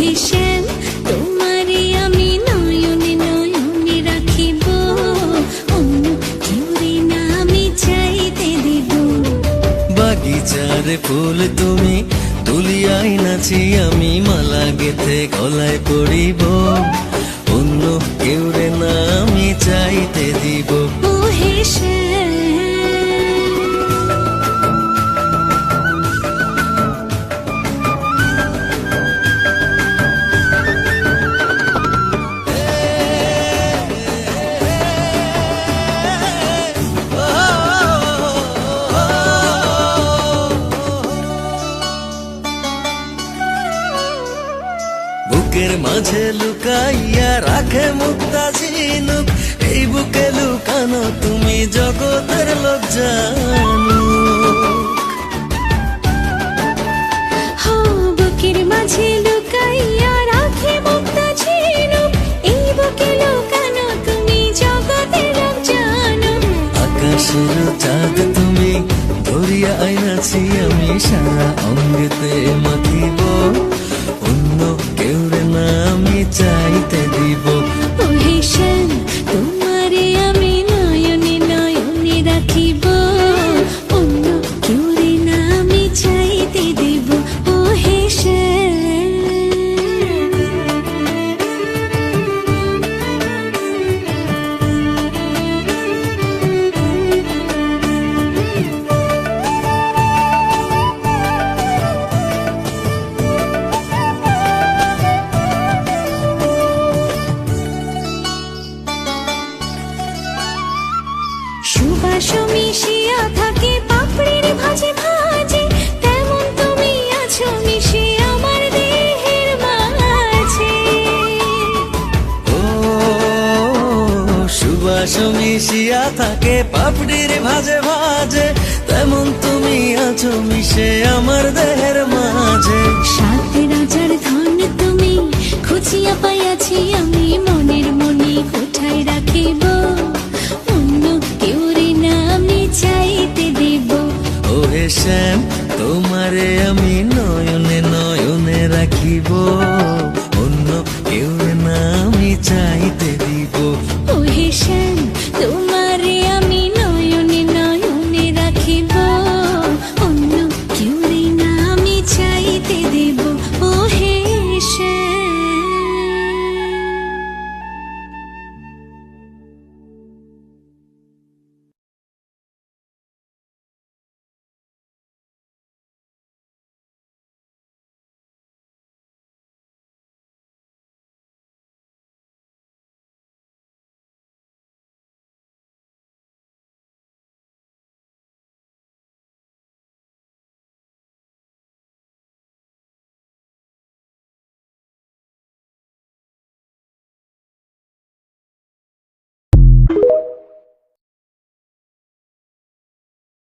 হে শ্যাম, তোমারে আমি নয়নে নয়নে রাখিব, অন্য কেউরে না আমি চাইতে দিব। বাগিচার ফুল তুমি তুলিয়াই নাচি আমি মালা গেথে গলায় পড়িব, অন্য কেউরে না আমি চাইতে দিব। ও হে শ্যাম, বুকের মাঝে লুকাইয়া রাখে মুক্তা ঝিনুক, এই বুকে লুকানো তুমি জগতের লোক জানো। হো বুকের মাঝে লুকাইয়া রাখে মুক্তা ঝিনুক, এই বুকে লুকানো তুমি জগতের লোক জানো। আকাশের চাঁদ তুমি ধরিয়া আইনাছি আমি সারা অঙ্গেতে মাখিব, অন্য কেউরে না আমি চাইতে দিব। ও হে শ্যাম, তোমারে আমি নয়নে নয়নে রাখিব, অন্য কেউরে না আমি চাইতে দিব। ও হে শ্যাম, সুবাস মিশিয়া থাকে পাপড়ির ভাজে ভাজে, তেমন তুমি আছো মিশে আমার দেহের মাঝে। ও সুবাস মিশিয়া থাকে পাপড়ির ভাজে ভাজে, তেমন তুমি আছো মিশে আমার দেহের মাঝে। সাত রাজার ধন তুমি খুঁজিয়া পাইয়াছি আমি মনের মনে কোঠায় রাখিব, অন্য কেউরে না আমি চাইতে দেব। ও হে শ্যাম, তোমারে আমি নয়নে নয়নে রাখিব, অন্য কেউ না আমি চাইতে দিব। ও হে শ্যাম,